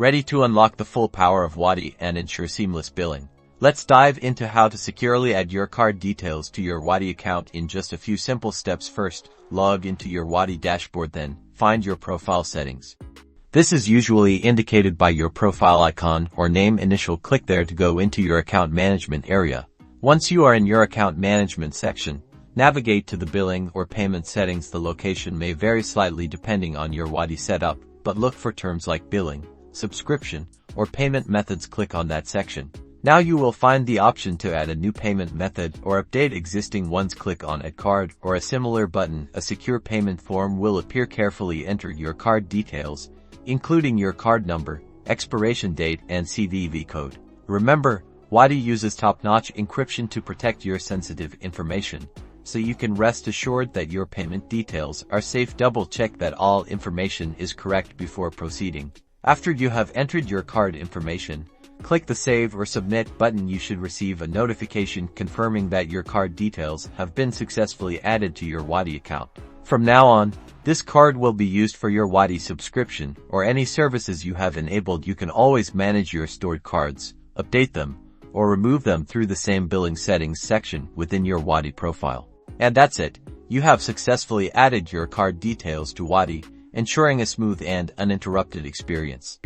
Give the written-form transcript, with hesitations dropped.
Ready to unlock the full power of Wati and ensure seamless billing? Let's dive into how to securely add your card details to your Wati account in just a few simple steps. First, log into your Wati dashboard, then find your profile settings. This is usually indicated by your profile icon or name initial. Click there to go into your account management area. Once you are in your account management section, navigate to the billing or payment settings. The location may vary slightly depending on your Wati setup, but look for terms like billing, subscription, or payment methods. Click on that section. Now you will find the option to add a new payment method or update existing ones. Click on Add Card or a similar button. A secure payment form will appear. Carefully enter your card details, including your card number, expiration date, and CVV code. Remember, Wati uses top-notch encryption to protect your sensitive information, so you can rest assured that your payment details are safe. Double-check that all information is correct before proceeding. After you have entered your card information, click the Save or Submit button. You should receive a notification confirming that your card details have been successfully added to your Wati account. From now on, this card will be used for your Wati subscription or any services you have enabled. You can always manage your stored cards, update them, or remove them through the same billing settings section within your Wati profile. And that's it. You have successfully added your card details to Wati, ensuring a smooth and uninterrupted experience.